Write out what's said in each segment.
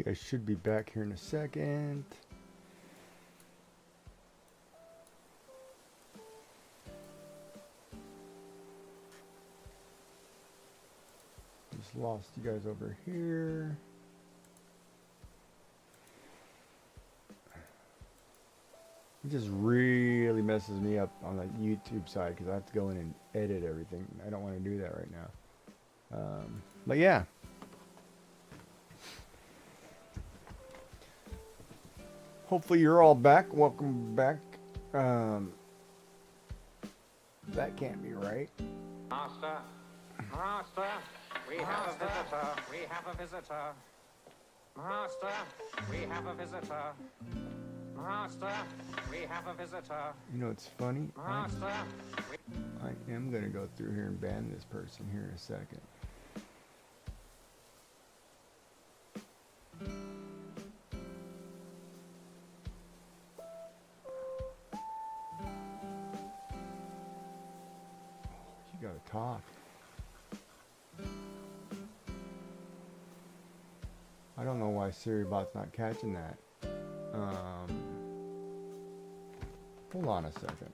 I should be back here in a second. Just lost you guys over here. It just really messes me up on the YouTube side because I have to go in and edit everything. I don't want to do that right now. But yeah. Hopefully you're all back. Welcome back. That can't be right. Master, Master, we have a visitor. We have a visitor. Master, we have a visitor. Master, we have a visitor. You know it's funny? Master, I am going to go through here and ban this person here in a second. You got to talk. I don't know why SiriBot's not catching that. Hold on a second.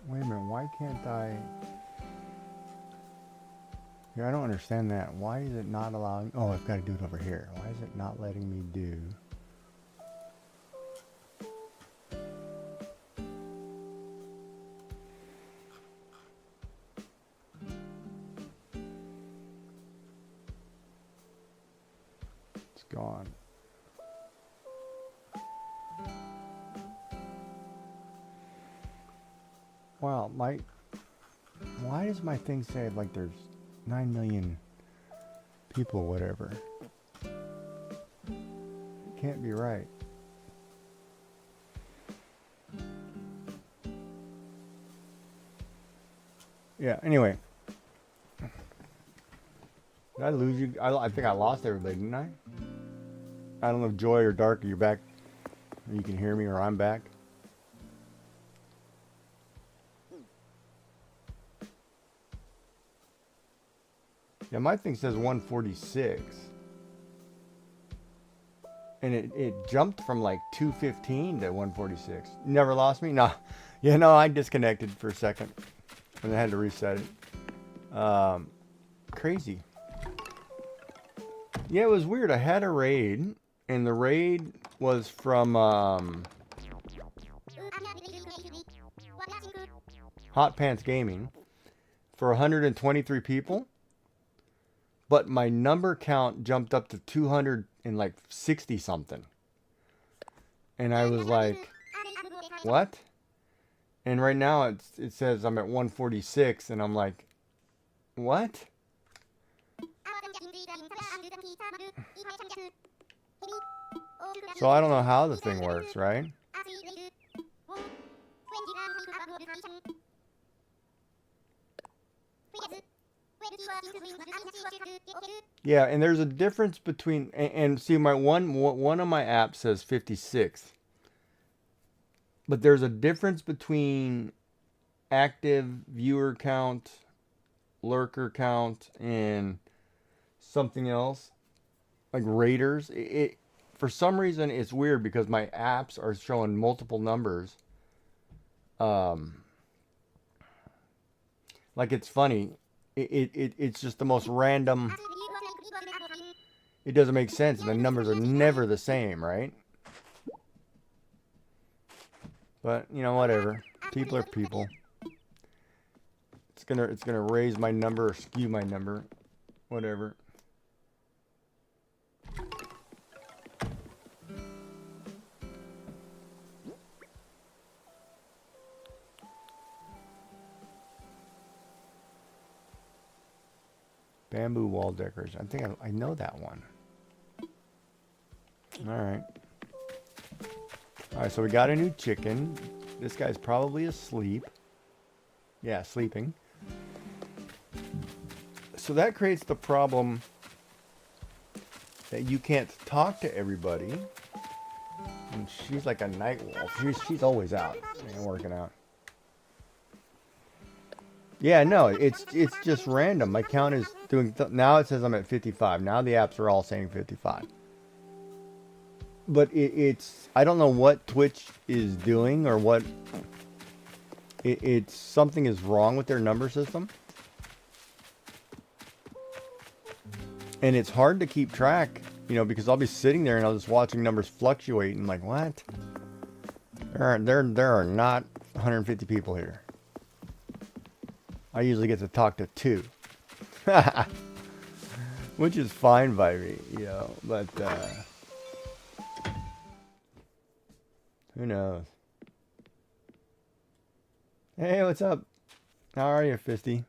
Wait a minute, why can't I? Here, I don't understand that. Why is it not allowing? Oh, I've got to do it over here. Why is it not letting me do? It's gone. Wow, why does my thing say like there's 9 million people, whatever? It can't be right. Yeah, anyway. Did I lose you? I think I lost everybody, didn't I? I don't know if Joy or Dark, you're back. Or you can hear me, or I'm back. Yeah, my thing says 146. And it jumped from like 215 to 146. Never lost me? No. Yeah, no, I disconnected for a second. And I had to reset it. Crazy. Yeah, it was weird. I had a raid. And the raid was from Hot Pants Gaming. For 123 people. But my number count jumped up to 260 something. And I was like, what? And right now it says I'm at 146 and I'm like, what? So I don't know how the thing works, right? Yeah, and there's a difference between, and see, my one of my apps says 56, but there's a difference between active viewer count, lurker count, and something else like raiders. It for some reason it's weird because my apps are showing multiple numbers. Like it's funny. It's just the most random. It doesn't make sense. The numbers are never the same, right? But, you know, whatever. People are people. gonna raise my number or skew my number, whatever. Bamboo wall decoration. I think I know that one. All right. All right, so we got a new chicken. This guy's probably asleep. Yeah, sleeping. So that creates the problem that you can't talk to everybody. And she's like a night wolf. She's always out and working out. Yeah, no, it's just random. My count is doing... now it says I'm at 55. Now the apps are all saying 55. But it's... I don't know what Twitch is doing or what... It's... something is wrong with their number system. And it's hard to keep track, you know, because I'll be sitting there and I'll just watching numbers fluctuate and like, what? There are not 150 people here. I usually get to talk to 2. Which is fine by me, you know, but who knows? Hey, what's up? How are you, Fisty?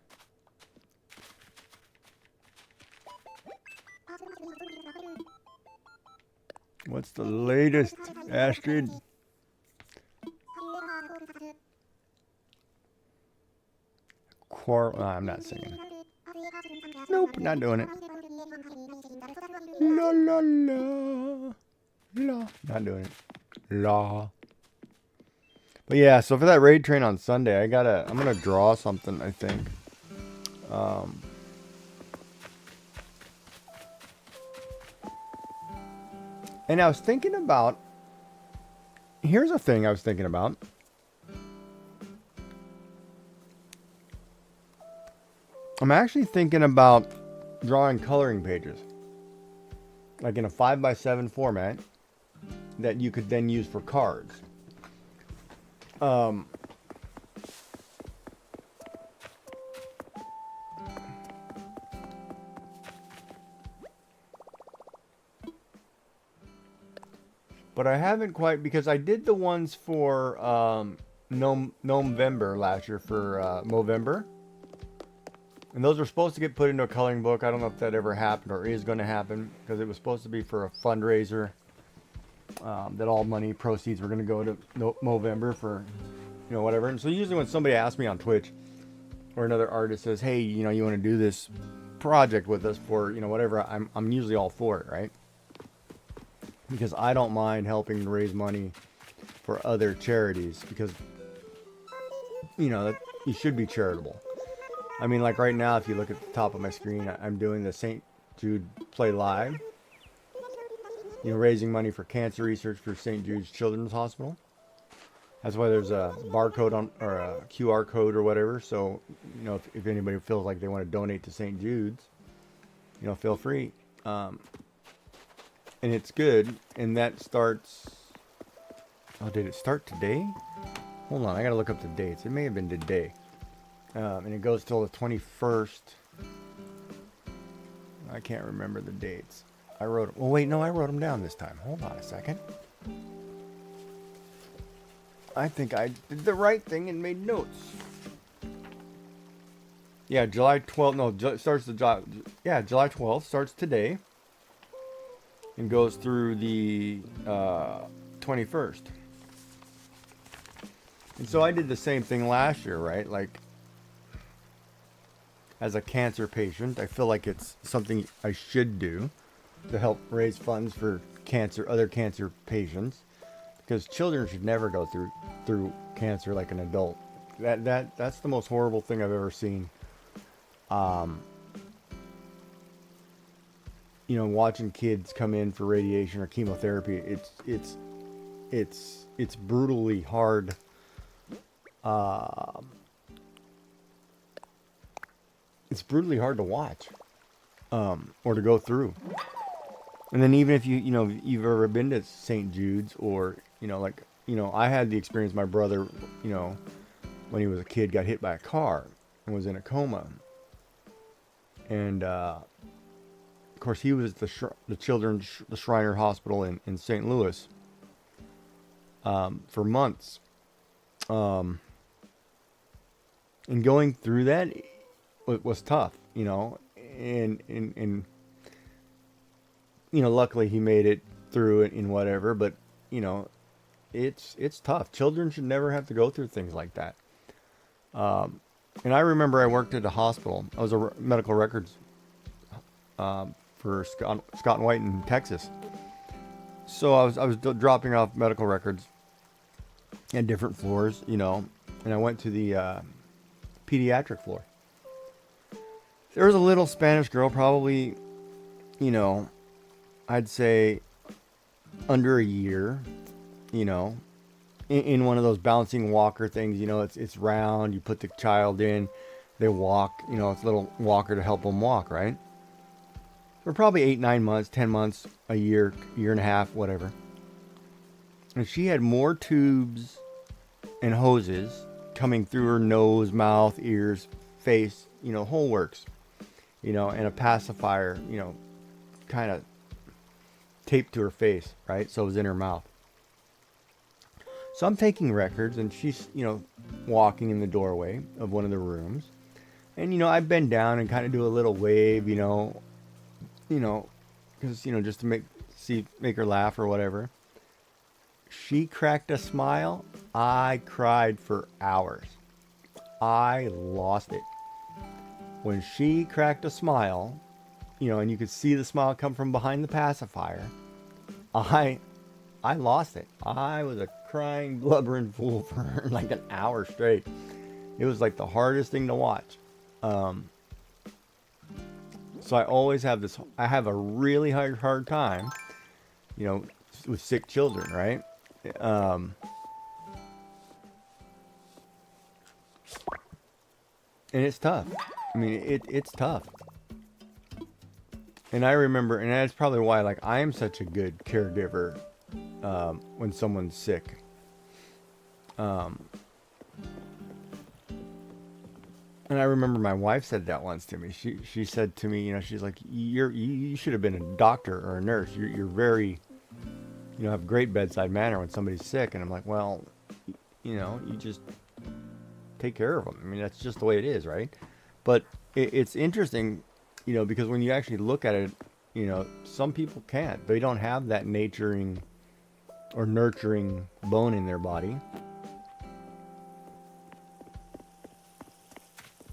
What's the latest, Astrid? I'm not singing. Nope, not doing it. La la la. La. Not doing it. La. But yeah, so for that raid train on Sunday, I'm gonna draw something, I think. And I was thinking about, here's a thing I was thinking about. I'm actually thinking about drawing coloring pages. Like in a 5x7 format that you could then use for cards. But I haven't quite, because I did the ones for November last year for Movember. And those were supposed to get put into a coloring book. I don't know if that ever happened or is going to happen, because it was supposed to be for a fundraiser that all money proceeds were going to go to Movember for, you know, whatever. And so usually when somebody asks me on Twitch or another artist says, hey, you know, you want to do this project with us for, you know, whatever, I'm usually all for it, right? Because I don't mind helping raise money for other charities, because, you know, you should be charitable. I mean, like right now, if you look at the top of my screen, I'm doing the St. Jude Play Live. You know, raising money for cancer research for St. Jude's Children's Hospital. That's why there's a barcode on, or a QR code or whatever. So, you know, if anybody feels like they want to donate to St. Jude's, you know, feel free. And it's good. And that starts... oh, did it start today? Hold on, I gotta look up the dates. It may have been today. And it goes till the 21st. I can't remember the dates. I wrote... well, wait, no, I wrote them down this time. Hold on a second. I think I did the right thing and made notes. Yeah, July 12th. No, it starts the... yeah, July 12th starts today. And goes through the 21st. And so I did the same thing last year, right? Like... as a cancer patient, I feel like it's something I should do to help raise funds for other cancer patients, because children should never go through cancer like an adult. That's the most horrible thing I've ever seen. You know, watching kids come in for radiation or chemotherapy, it's brutally hard. It's brutally hard to watch, or to go through. And then even if you've ever been to St. Jude's, or, you know, like, you know, I had the experience, my brother, you know, when he was a kid, got hit by a car. and was in a coma. And of course, he was the children's the Shriner Hospital in St. Louis for months. And going through that was tough, you know. And you know, luckily he made it through it in whatever. But you know, it's tough. Children should never have to go through things like that. And I remember I worked at a hospital. I was a medical records for Scott and White in Texas. So I was dropping off medical records at different floors, you know, and I went to the pediatric floor. There was a little Spanish girl, probably, you know, I'd say under a year, you know, in one of those bouncing walker things. You know, it's round. You put the child in, they walk. You know, it's a little walker to help them walk, right? For probably 8, 9 months, 10 months, a year and a half, whatever. And she had more tubes and hoses coming through her nose, mouth, ears, face, you know, whole works, you know, and a pacifier, you know, kind of taped to her face, right? So it was in her mouth. So I'm taking records, and she's, you know, walking in the doorway of one of the rooms. And, you know, I bend down and kind of do a little wave, you know, because, you know, just to make her laugh or whatever. She cracked a smile. I cried for hours. I lost it. When she cracked a smile, you know, and you could see the smile come from behind the pacifier, I lost it. I was a crying, blubbering fool for like an hour straight. It was like the hardest thing to watch. So I always have this, I have a really hard time, you know, with sick children, right? And it's tough. I mean, it's tough. And I remember, and that's probably why, like, I am such a good caregiver when someone's sick. And I remember my wife said that once to me. She said to me, you know, she's like, you should have been a doctor or a nurse. You're very, you know, have great bedside manner when somebody's sick. And I'm like, well, you know, you just take care of them. I mean, that's just the way it is, right? But it's interesting, you know, because when you actually look at it, you know, some people can't. They don't have that nurturing bone in their body.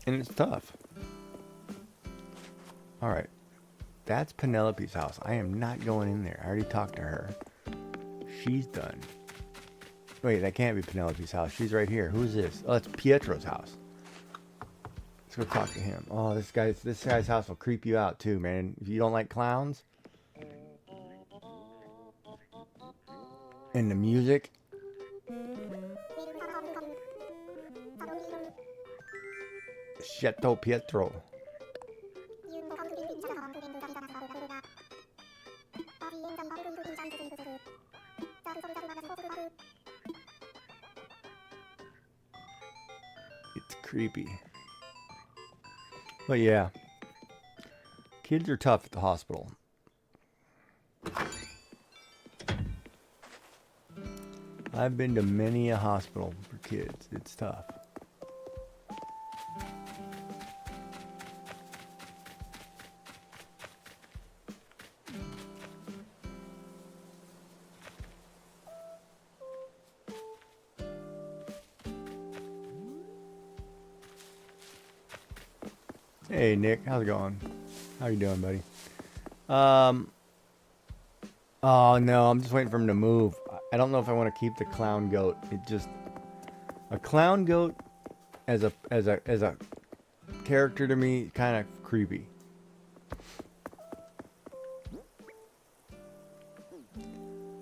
And it's tough. All right. That's Penelope's house. I am not going in there. I already talked to her. She's done. Wait, that can't be Penelope's house. She's right here. Who's this? Oh, it's Pietro's house. Let's go talk to him. Oh, this guy's house will creep you out too, man. If you don't like clowns. And the music. Chateau Pietro. It's creepy. But yeah. Kids are tough at the hospital. I've been to many a hospital for kids. It's tough. Hey Nick, how's it going? How you doing, buddy? Oh no, I'm just waiting for him to move. I don't know if I want to keep the clown goat. A clown goat as a character to me, kind of creepy.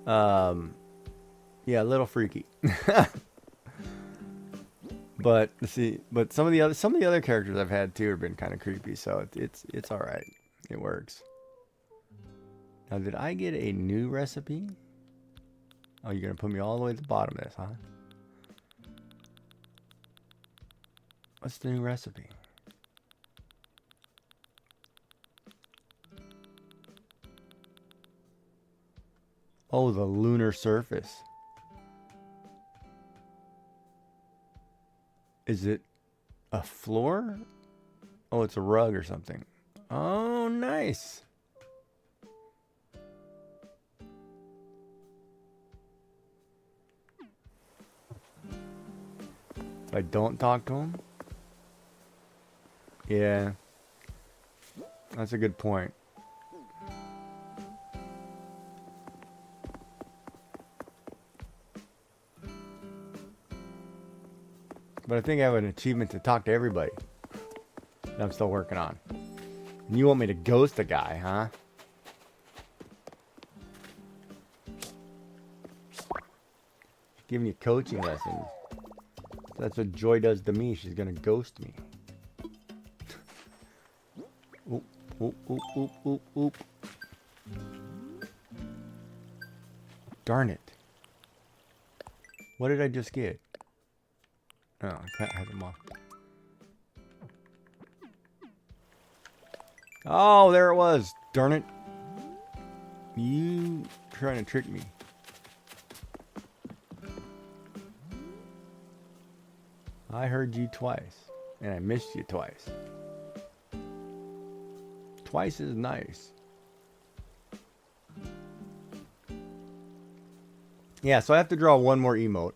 Yeah, a little freaky. But some of the other characters I've had too have been kind of creepy, so it's all right. It works. Now, did I get a new recipe? Oh, you're gonna put me all the way at the bottom of this, huh? What's the new recipe? Oh, the lunar surface. Is it a floor? Oh, it's a rug or something. Oh, nice. If I don't talk to him? Yeah. That's a good point. But I think I have an achievement to talk to everybody that I'm still working on. And you want me to ghost a guy, huh? Giving you coaching lessons. That's what Joy does to me. She's gonna ghost me. Oop, oop, oop, oop, oop, oop. Darn it. What did I just get? Oh, I can't have them off. Oh, there it was. Darn it. You trying to trick me. I heard you twice, and I missed you twice. Twice is nice. Yeah, so I have to draw one more emote.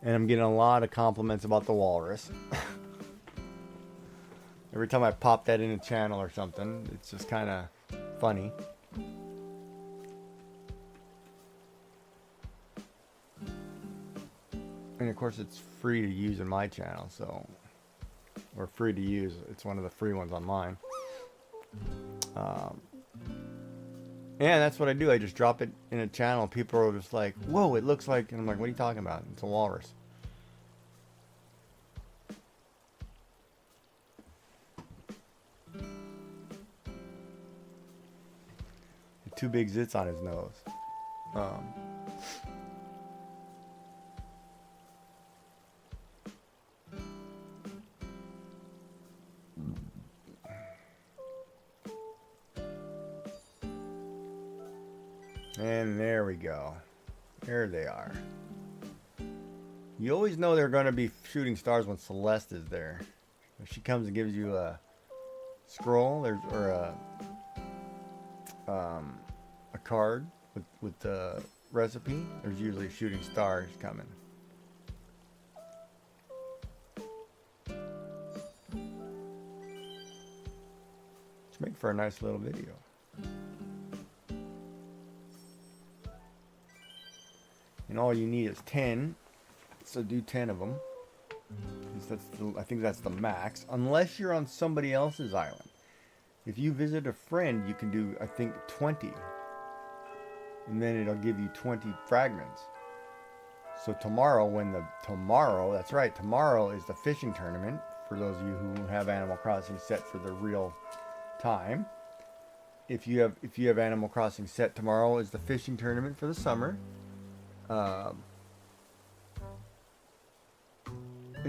And I'm getting a lot of compliments about the walrus. Every time I pop that in a channel or something, it's just kind of funny. And of course it's free to use in my channel, so, or free to use, it's one of the free ones on mine. And that's what I do, I just drop it in a channel, people are just like, whoa, it looks like, and I'm like, what are you talking about? It's a walrus. Two big zits on his nose. And there we go. There they are. You always know they're going to be shooting stars when Celeste is there. If she comes and gives you a scroll or a card with the recipe, there's usually shooting stars coming. Let's make for a nice little video. And all you need is 10, so do 10 of them. I think that's the max, unless you're on somebody else's island. If you visit a friend, you can do, I think, 20. And then it'll give you 20 fragments. So tomorrow, that's right, tomorrow is the fishing tournament, for those of you who have Animal Crossing set for the real time. If you have Animal Crossing set, tomorrow is the fishing tournament for the summer. And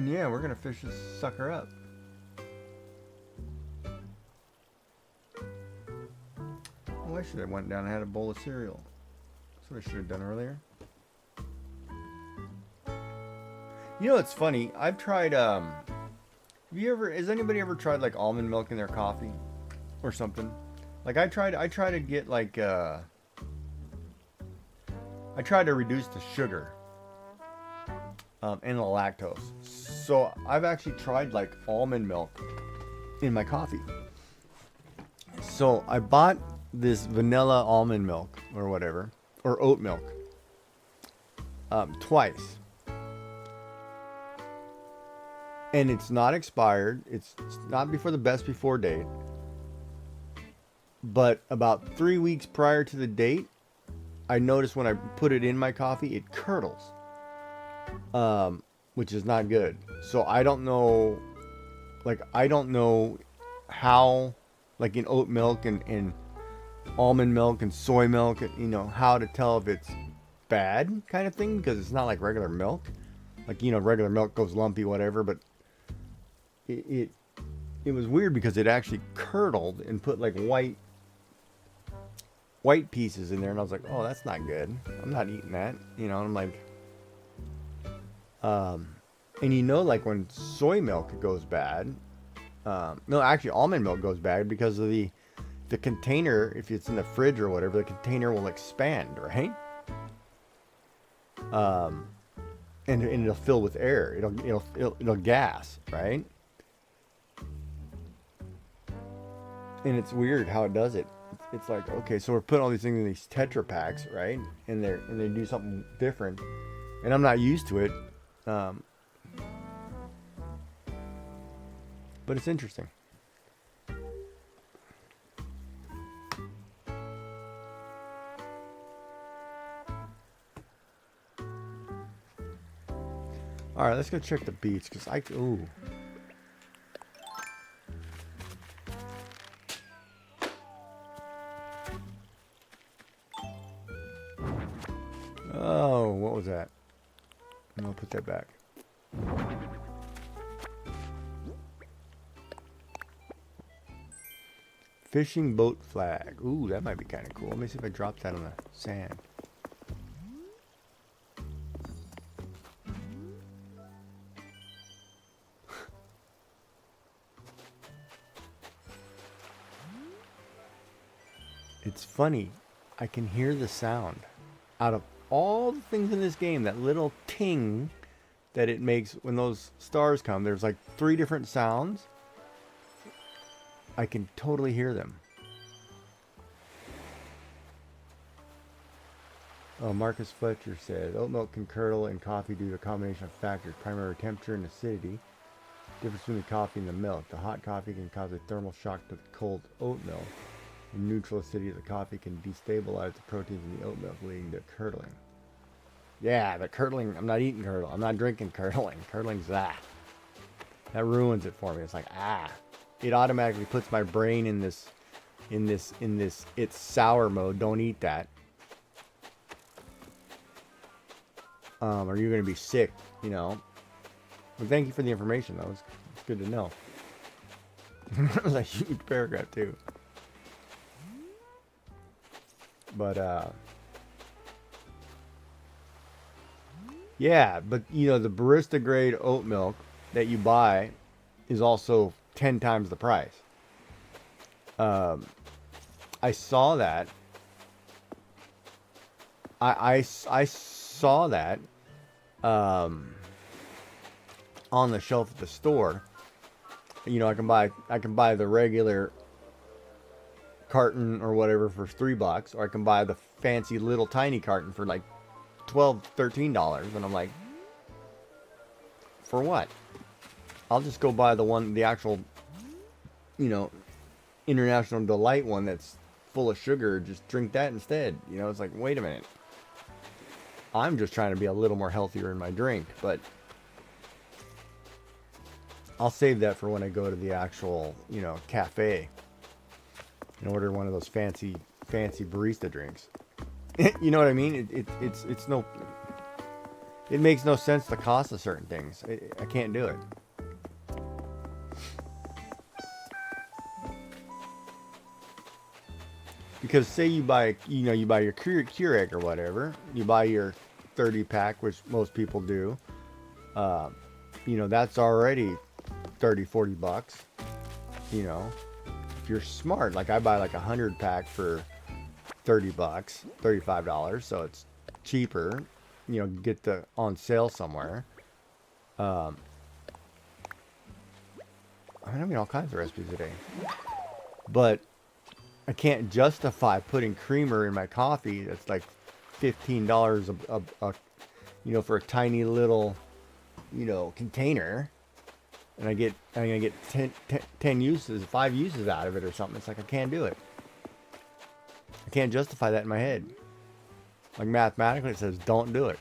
yeah, we're gonna fish this sucker up. Oh, I should have went down and had a bowl of cereal. That's what I should have done earlier. You know, it's funny. I've tried. Has anybody ever tried like almond milk in their coffee, or something? Like I tried to get like. I tried to reduce the sugar and the lactose. So I've actually tried like almond milk in my coffee. So I bought this vanilla almond milk or whatever, or oat milk, twice. And it's not expired. It's not before the best before date. But about 3 weeks prior to the date, I noticed when I put it in my coffee, it curdles, which is not good. So I don't know how, like in oat milk and almond milk and soy milk, you know, how to tell if it's bad kind of thing, because it's not like regular milk. Like, you know, regular milk goes lumpy, whatever, but it it was weird because it actually curdled and put like white pieces in there, and I was like, oh, that's not good. I'm not eating that. You know, and I'm like, and you know, like when soy milk goes bad, no, actually almond milk goes bad because of the container. If it's in the fridge or whatever, the container will expand, right? And it'll fill with air. It'll gas, right? And it's weird how it does it. It's like, okay, so we're putting all these things in these Tetra packs, right? And they do something different, and I'm not used to it. But it's interesting. All right, let's go check the beach because ooh. Oh, what was that? I'm gonna put that back. Fishing boat flag. Ooh, that might be kind of cool. Let me see if I drop that on the sand. It's funny. I can hear the sound. Out of all the things in this game, that little ting that it makes when those stars come, there's like 3 different sounds. I can totally hear them. Oh, Marcus Fletcher said, oat milk can curdle in coffee due to a combination of factors, primary temperature and acidity. Difference between the coffee and the milk. The hot coffee can cause a thermal shock to the cold oat milk. The neutral acidity of the coffee can destabilize the proteins in the oat milk, leading to curdling. Yeah, the curdling, I'm not eating curdle. I'm not drinking curdling. Curdling's that ruins it for me. It's like, it automatically puts my brain in this, it's sour mode. Don't eat that. Or you're going to be sick, you know. Well, thank you for the information, though. It's good to know. That was a huge paragraph, too. But, yeah, but, you know, the barista grade oat milk that you buy is also 10 times the price. I saw that. I saw that on the shelf at the store. You know, I can buy the regular carton or whatever for $3, or I can buy the fancy little tiny carton for like $12, $13, and I'm like, for what? I'll just go buy the actual, you know, International Delight one that's full of sugar. Just drink that instead. You know, it's like, wait a minute. I'm just trying to be a little more healthier in my drink, but I'll save that for when I go to the actual, you know, cafe and order one of those fancy barista drinks. You know what I mean? It makes no sense to cost of certain things. I can't do it. Because say you buy your Keurig or whatever, you buy your 30 pack, which most people do. You know, that's already $30-$40. You know, if you're smart, like I buy like 100 pack for $30, $35, so it's cheaper. You know, get the on sale somewhere. I mean all kinds of recipes today, but I can't justify putting creamer in my coffee that's like $15 a you know, for a tiny little, you know, container, and I'm gonna get 10 uses, 5 uses out of it or something. It's like I can't do it. I can't justify that in my head. Like mathematically, it says don't do it.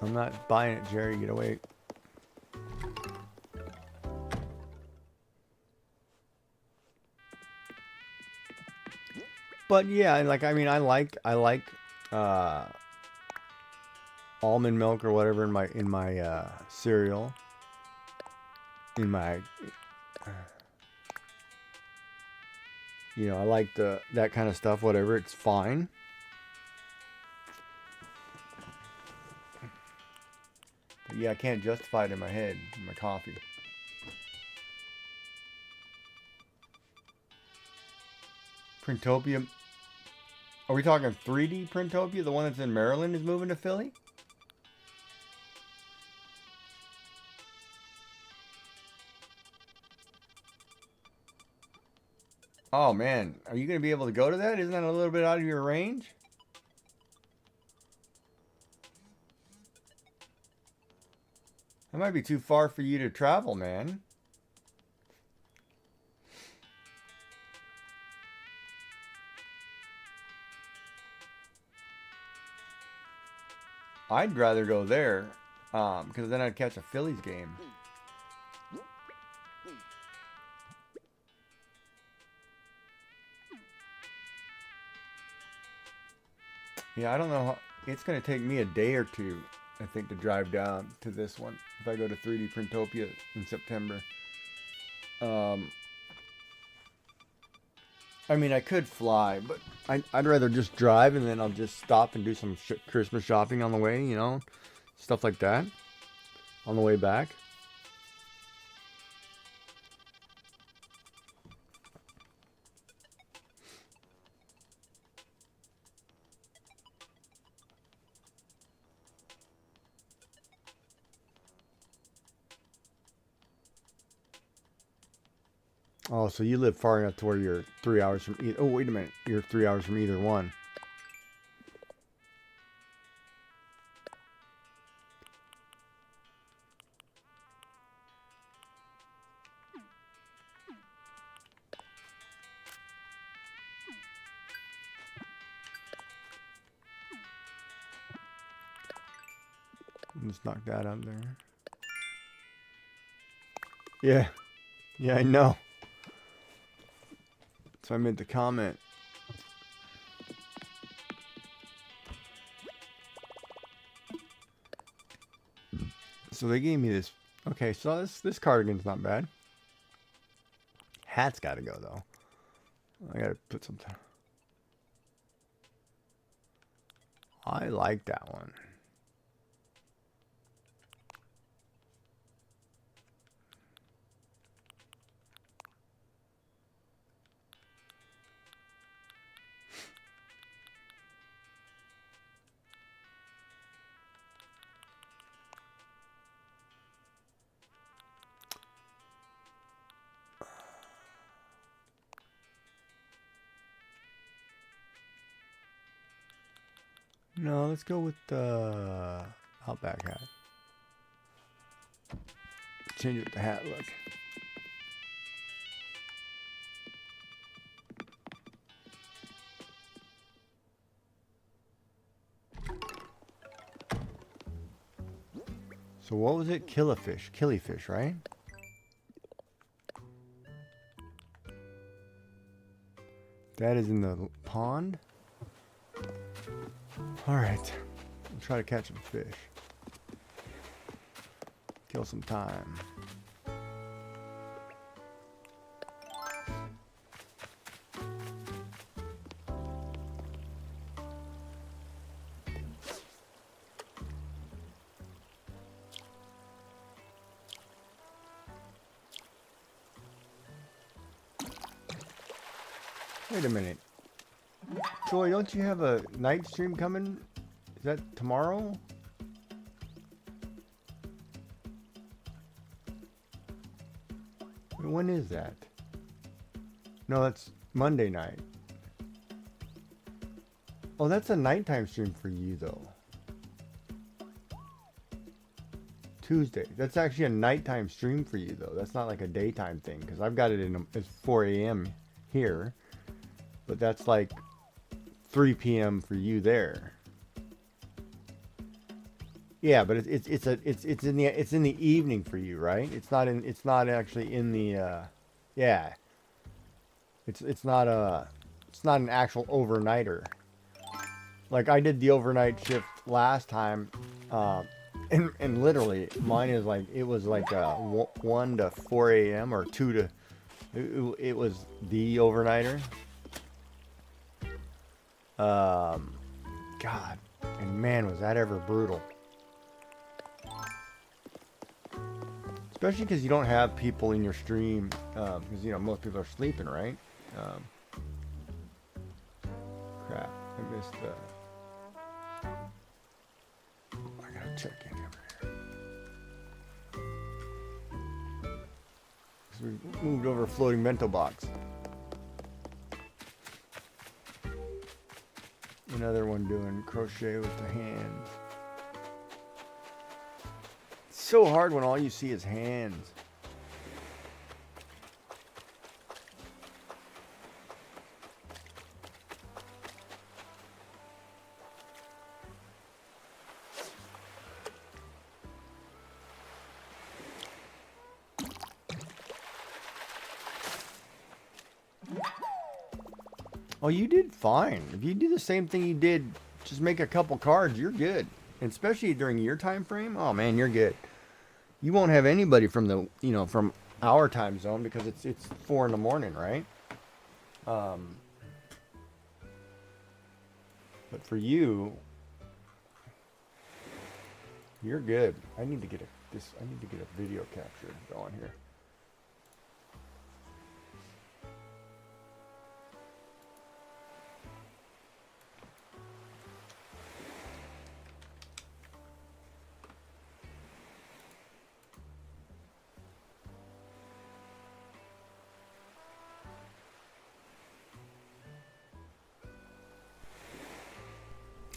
I'm not buying it, Jerry. Get away. But yeah, like I mean, I like almond milk or whatever in my cereal. In my, you know, I like that kind of stuff. Whatever, it's fine. But yeah, I can't justify it in my head. In my coffee. Printopia. Are we talking 3D Printopia? The one that's in Maryland is moving to Philly? Oh man, are you going to be able to go to that? Isn't that a little bit out of your range? That might be too far for you to travel, man. I'd rather go there, because then I'd catch a Phillies game. Yeah, I don't know. It's going to take me a day or two, I think, to drive down to this one if I go to 3D Printopia in September. I mean, I could fly, but I'd rather just drive, and then I'll just stop and do some Christmas shopping on the way, you know, stuff like that on the way back. Oh, so you live far enough to where you're 3 hours from either. Oh, wait a minute. You're 3 hours from either one. Let's knock that up there. Yeah. Yeah, I know. So I made the comment. So they gave me this. Okay, so this cardigan's not bad. Hat's got to go though. I got to put some time. I like that one. No, let's go with the Outback hat. Change it to hat look. So what was it? Killifish. Killifish, right? That is in the pond. Alright. I'll try to catch some fish. Kill some time. Wait a minute. Joy, don't you have a night stream coming? Is that tomorrow? When is that? No, that's Monday night. Oh, that's a nighttime stream for you, though. Tuesday. That's actually a nighttime stream for you, though. That's not like a daytime thing, because I've got it it's 4 a.m. here. But that's like 3 p.m. for you there. Yeah, but it's in the evening for you, right? It's not actually in the yeah. It's not an actual overnighter. Like I did the overnight shift last time, uh, and literally mine is like it was like 1 to 4 a.m. or 2 to it was the overnighter. Um, God, and man, was that ever brutal. Especially because you don't have people in your stream, because you know most people are sleeping, right? Um, Crap, I missed. I gotta check in over here. 'Cause we moved over a floating bento box. Another one doing crochet with the hands. It's so hard when all you see is hands. Oh, you did fine. If you do the same thing you did, just make a couple cards, you're good. And especially during your time frame, oh man, you're good. You won't have anybody from the from our time zone because it's 4 in the morning, right? Um, but for you, you're good. I need to get a video capture going here.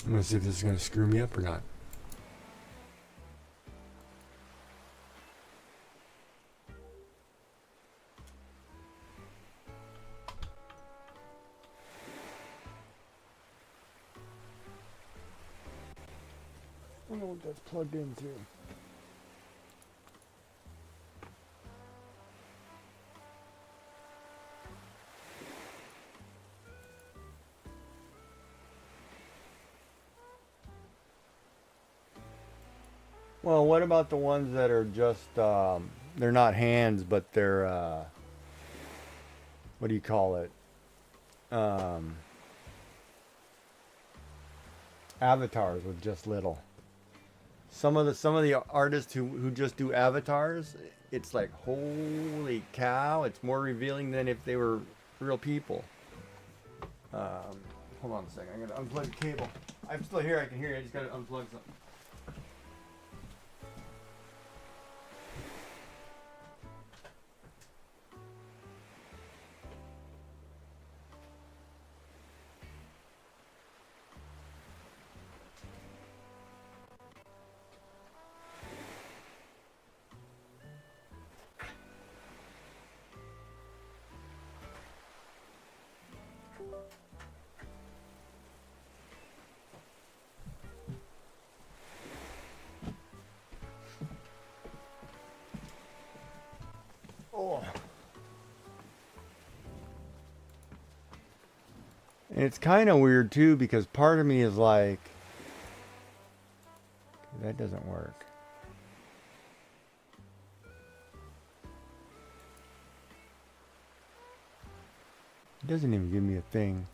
I'm gonna see if this is gonna screw me up or not. I don't know what that's plugged into. Well, what about the ones that are just they're not hands, but they're what do you call it? Um, Avatars with just little. Some of the artists who just do avatars, it's like holy cow! It's more revealing than if they were real people. Hold on a second. I'm gonna unplug the cable. I'm still here. I can hear you. I just gotta unplug something. Oh. And it's kind of weird too because part of me is like, that doesn't work. It doesn't even give me a thing.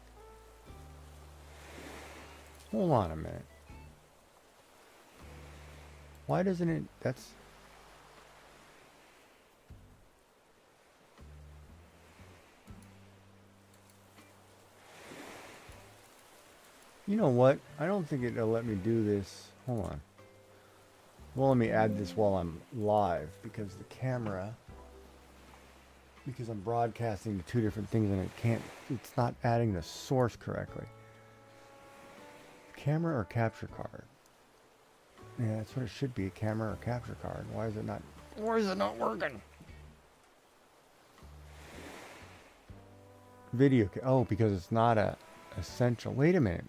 Hold on a minute. Why doesn't it? That's. You know what? I don't think it'll let me do this. Hold on. Well, let me add this while I'm live because the camera, because I'm broadcasting to two different things and it's not adding the source correctly. Camera or capture card? Yeah, that's what it should be, a camera or capture card. Why is it not working? Video, oh, because it's not a essential. Wait a minute.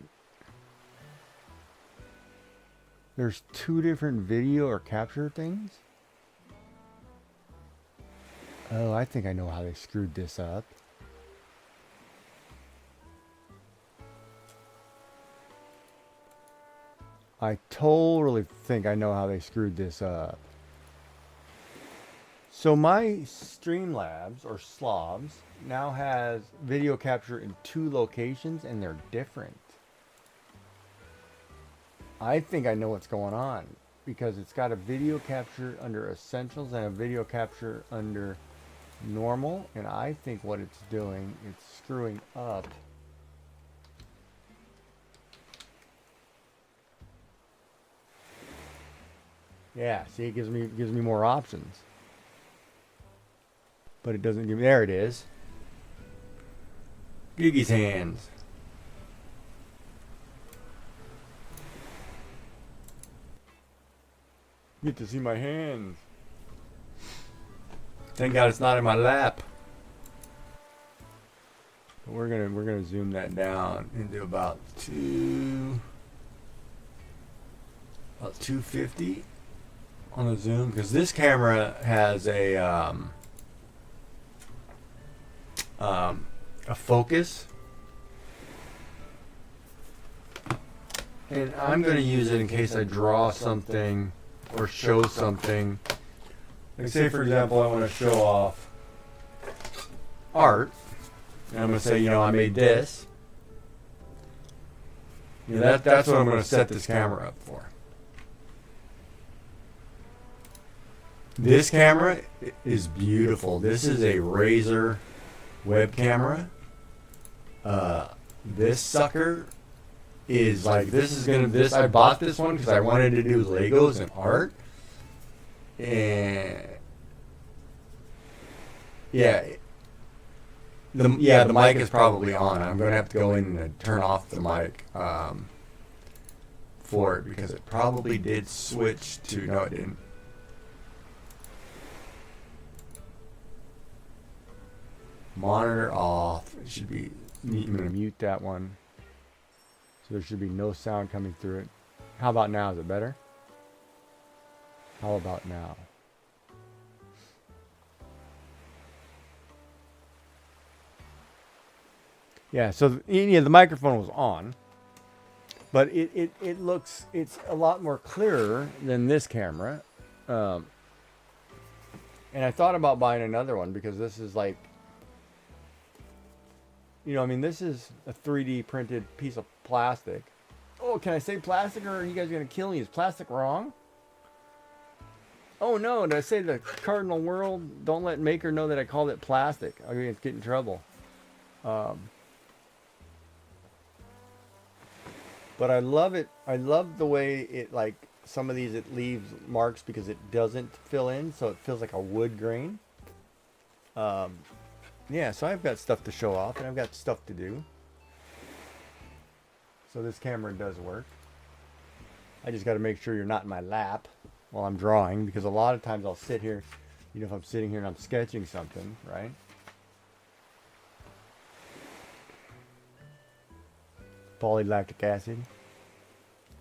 There's two different video or capture things. Oh, I think I know how they screwed this up. I totally think I know how they screwed this up. So my Streamlabs or Slavs now has video capture in 2 locations and they're different. I think I know what's going on because it's got a video capture under Essentials and a video capture under Normal, and I think what it's doing, it's screwing up. Yeah, see, it gives me more options. But it doesn't give me, there it is. Gigi's hands. Get to see my hands. Thank God it's not in my lap. But we're gonna zoom that down into about 250 on the zoom, because this camera has a focus, and I'm going to use it in case I draw something or show something. Like, say for example, I want to show off art, and I'm going to say, you know, I made this. You know, that's what I'm going to set this camera up for. This camera is beautiful. This is a Razer web camera. This sucker is like, I bought this one because I wanted to do Legos and art. And the mic is probably on. I'm going to have to go in and turn off the mic for it, because it probably did switch to, no, it didn't. Monitor off. It should be, I'm going to mute that one. So there should be no sound coming through it. How about now? Is it better? How about now? Yeah, so the microphone was on. But it looks, it's a lot more clearer than this camera. And I thought about buying another one because this is like, you know, I mean, this is a 3D printed piece of plastic. Oh, can I say plastic, or are you guys going to kill me? Is plastic wrong? Oh no, did I say the cardinal world? Don't let maker know that I called it plastic. I'm going to get in trouble. But I love it. I love the way it, like, some of these it leaves marks because it doesn't fill in, so it feels like a wood grain. Yeah, so I've got stuff to show off, and I've got stuff to do. So this camera does work. I just got to make sure you're not in my lap while I'm drawing, because a lot of times I'll sit here, you know, if I'm sitting here and I'm sketching something, right? Polylactic acid,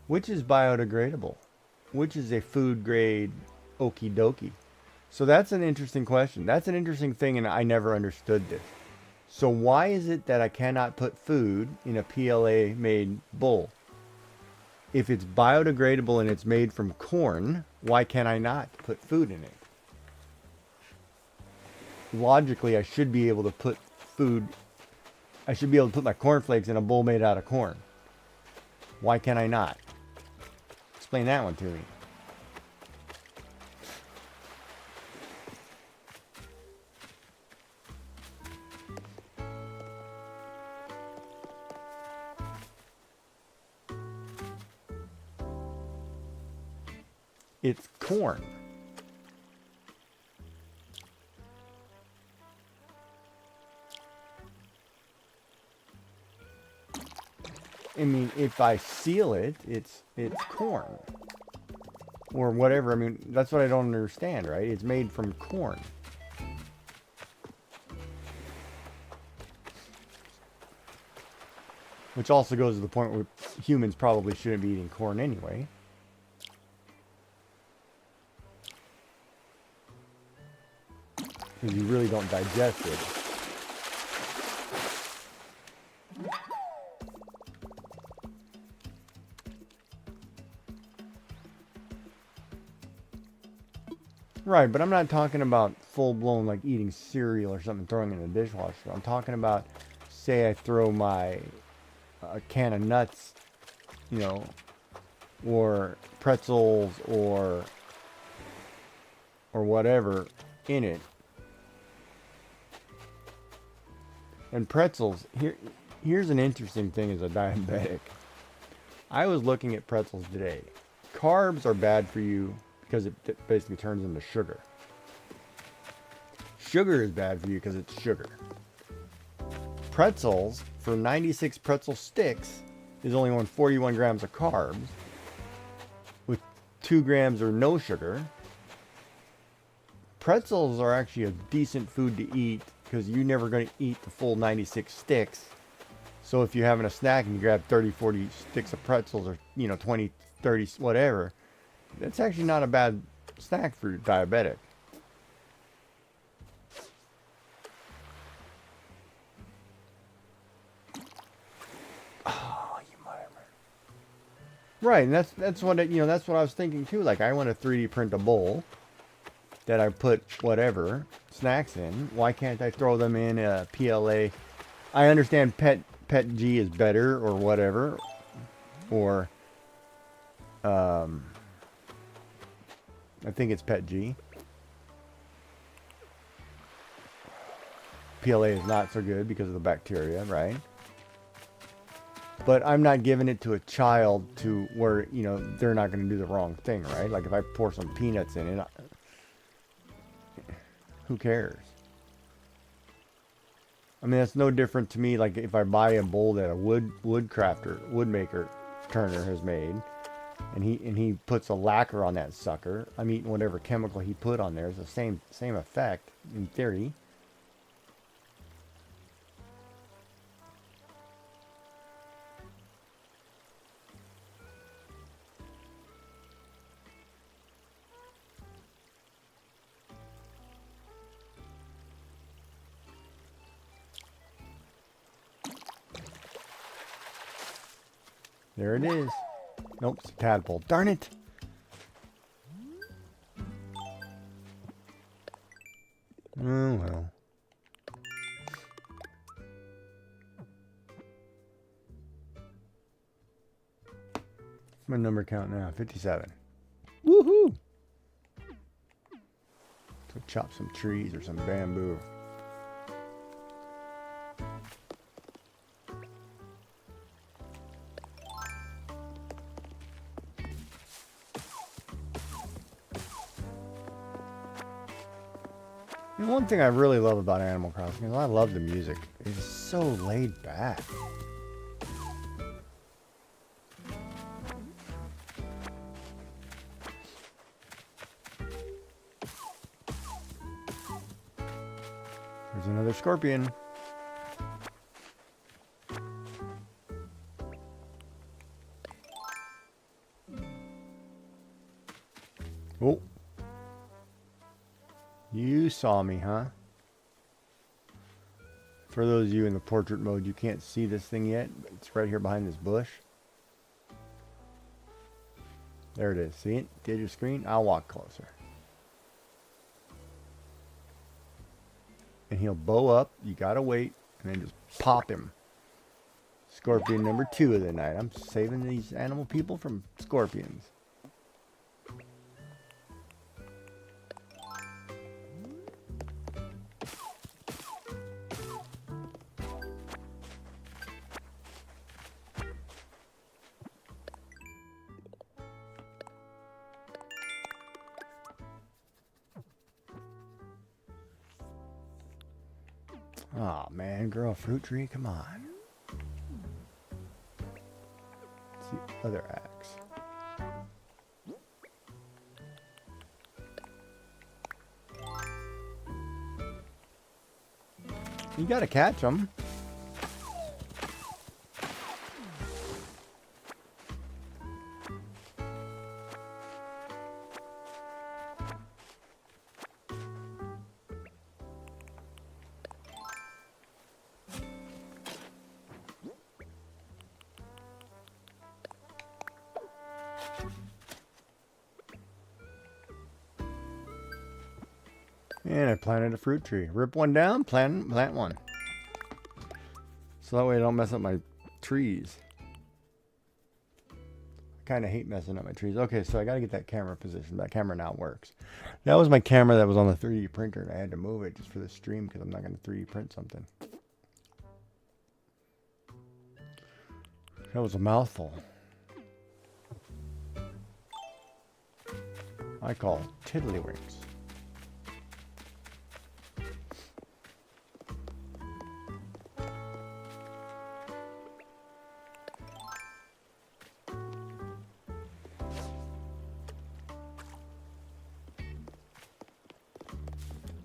which is biodegradable, which is a food grade okie dokie. So that's an interesting question. That's an interesting thing, and I never understood this. So why is it that I cannot put food in a PLA made bowl? If it's biodegradable and it's made from corn, why can I not put food in it? Logically, I should be able to put food, I should be able to put my cornflakes in a bowl made out of corn. Why can I not? Explain that one to me. It's corn. I mean, if I seal it, it's corn. Or whatever. I mean, that's what I don't understand, right? It's made from corn. Which also goes to the point where humans probably shouldn't be eating corn anyway. because you really don't digest it. Right, but I'm not talking about full-blown like eating cereal or something, throwing it in the dishwasher. I'm talking about, say I throw my a can of nuts, you know, or pretzels or whatever in it. And pretzels, here's an interesting thing as a diabetic. I was looking at pretzels today. Carbs are bad for you because it basically turns into sugar. Sugar is bad for you because it's sugar. Pretzels, for 96 pretzel sticks, is only on 41 grams of carbs with 2 grams or no sugar. Pretzels are actually a decent food to eat because you're never going to eat the full 96 sticks. So if you're having a snack and you grab 30, 40 sticks of pretzels or, 20, 30, whatever, that's actually not a bad snack for diabetic. Oh, you mother. Right, and that's what that's what I was thinking too. Like, I want to 3D print a bowl that I put whatever snacks in. Why can't I throw them in a PLA? I understand Pet G is better or whatever, or I think it's Pet G. PLA is not so good because of the bacteria, right? But I'm not giving it to a child to where, they're not going to do the wrong thing, right? Like if I pour some peanuts in it, who cares? I mean, that's no different to me. Like if I buy a bowl that a woodmaker Turner has made, and he puts a lacquer on that sucker, I'm eating whatever chemical he put on there. It's the same effect in theory. There it is. Nope, it's a tadpole. Darn it! Oh well. What's my number count now? 57. Woohoo! So chop some trees or some bamboo. And one thing I really love about Animal Crossing is I love the music. It's so laid back. There's another scorpion. Oh. You saw me, huh? For those of you in the portrait mode, you can't see this thing yet. But it's right here behind this bush. There it is. See it? Did your screen? I'll walk closer. And he'll bow up. You gotta wait. And then just pop him. Scorpion number 2 of the night. I'm saving these animal people from scorpions. Oh man, grow a fruit tree? Come on. It's the other axe. You gotta catch them. And I planted a fruit tree. Rip one down, plant one. So that way I don't mess up my trees. I kind of hate messing up my trees. Okay, so I got to get that camera positioned. That camera now works. That was my camera that was on the 3D printer, and I had to move it just for the stream because I'm not going to 3D print something. That was a mouthful. I call tiddlywinks.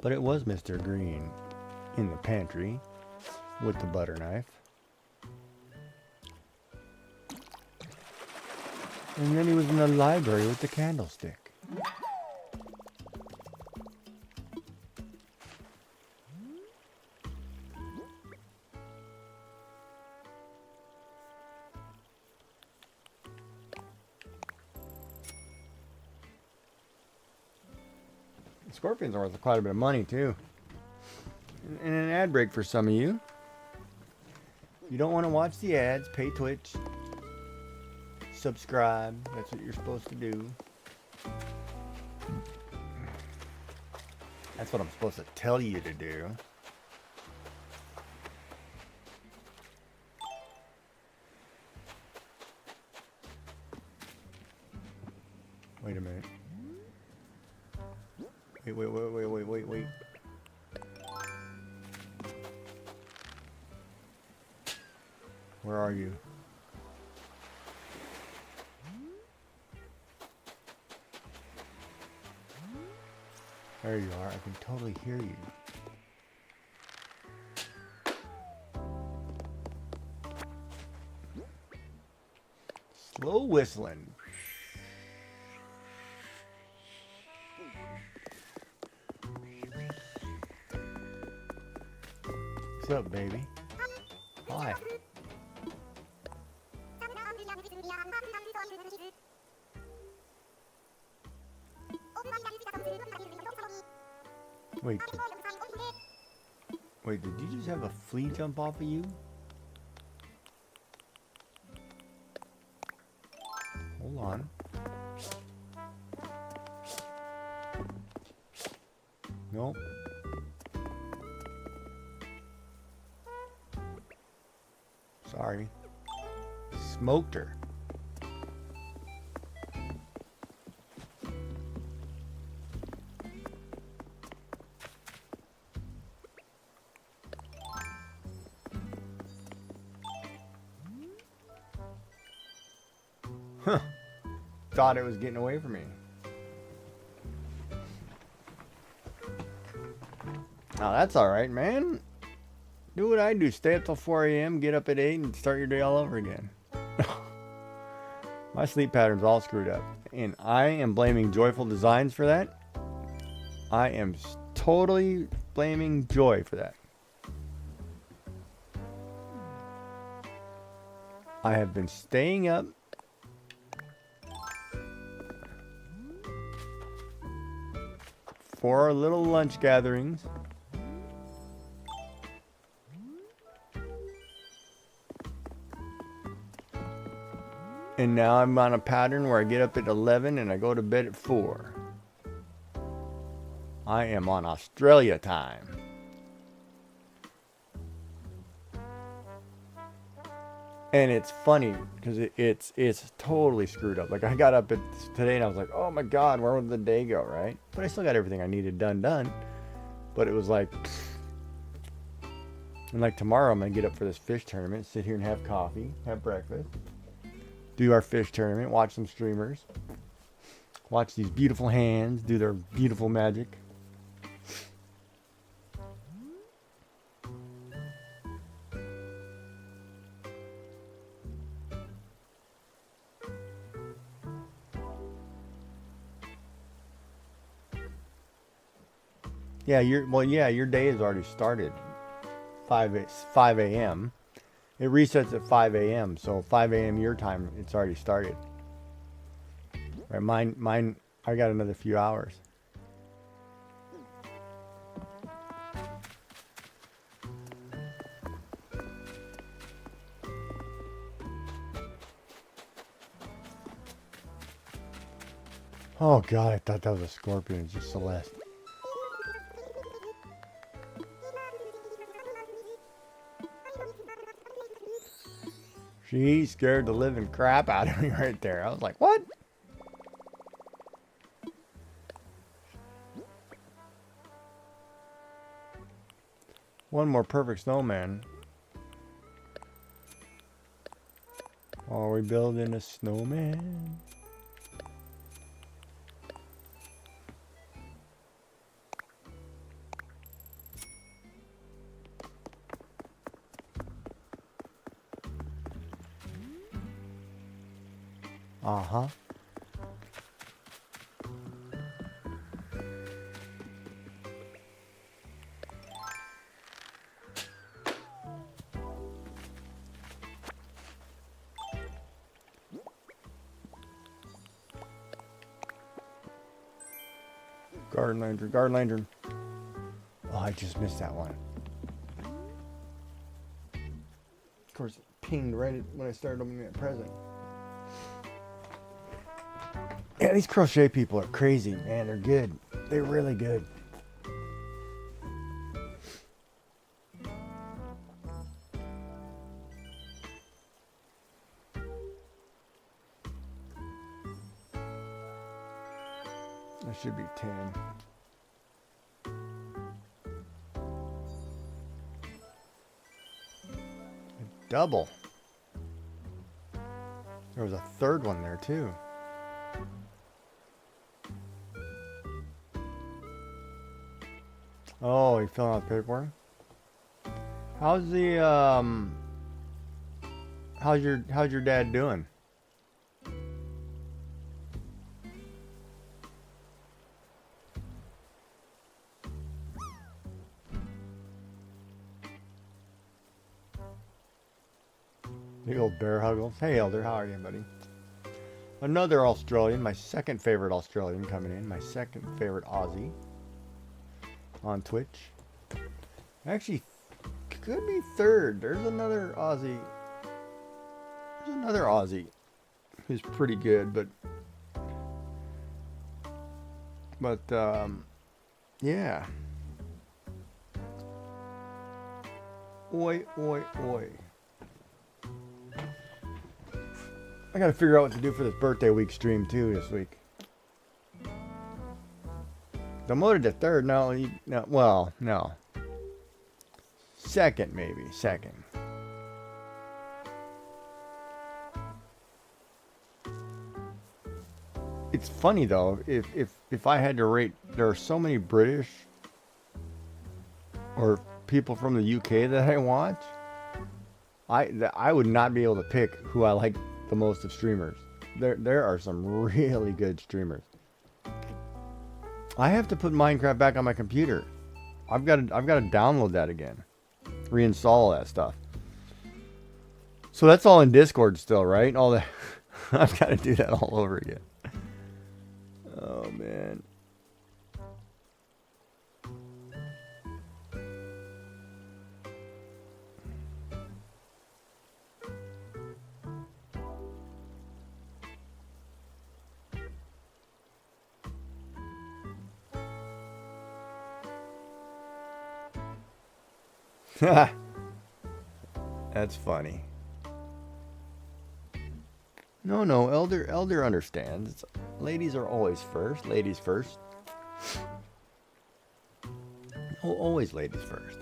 But it was Mr. Green in the pantry with the butter knife. And then he was in the library with the candlestick. Scorpions are worth quite a bit of money too. And an ad break for some of you. You don't want to watch the ads, pay Twitch. Subscribe. That's what you're supposed to do. That's what I'm supposed to tell you to do. Wait a minute. Wait. Where are you? There you are. I can totally hear you. Slow whistling. What's up, baby? Hi. Wait, did you just have a flea jump off of you? Hold on. Nope. Sorry. Smoked her. Huh. Thought it was getting away from me. Now that's alright, man. Do what I do. Stay up till 4 a.m., get up at 8, and start your day all over again. My sleep pattern's all screwed up. And I am blaming Joyful Designs for that. I am totally blaming Joy for that. I have been staying up for our little lunch gatherings. And now I'm on a pattern where I get up at 11 and I go to bed at 4. I am on Australia time. And it's funny because it's totally screwed up. Like I got up today and I was like, oh my God, where would the day go, right? But I still got everything I needed done. But it was like, and like tomorrow I'm going to get up for this fish tournament, sit here and have coffee, have breakfast, do our fish tournament, watch some streamers, watch these beautiful hands do their beautiful magic. Yeah, your day has already started. 5 a.m. It resets at 5 a.m. So 5 a.m. your time, it's already started. Right, mine. I got another few hours. Oh God, I thought that was a scorpion. It's just Celeste. She scared the living crap out of me right there. I was like, what? One more perfect snowman. Are we building a snowman? Uh-huh. Garden lantern, garden lantern. Oh, I just missed that one. Of course, it pinged right when I started opening that present. Yeah, these crochet people are crazy, man. They're good. They're really good. That should be 10. Double. There was a third one there too. Oh, you filling out the paperwork? How's the how's your dad doing? The old bear huggles. Hey Elder, how are you, buddy? Another Australian, my second favorite Australian coming in, my second favorite Aussie on Twitch. Actually, could be third. There's another Aussie. There's another Aussie who's pretty good, but yeah. Oi, oi, oi. I gotta figure out what to do for this birthday week stream too this week. Demoted to third, no, well, no. Second, maybe, second. It's funny though, if I had to rate, there are so many British or people from the UK that I watch. I would not be able to pick who I like the most of streamers. There are some really good streamers. I have to put Minecraft back on my computer. I've got to download that again, reinstall all that stuff. So that's all in Discord still, right? All that I've got to do that all over again. Oh man. That's funny. No, Elder understands. Ladies are always first. Ladies first. Always ladies first.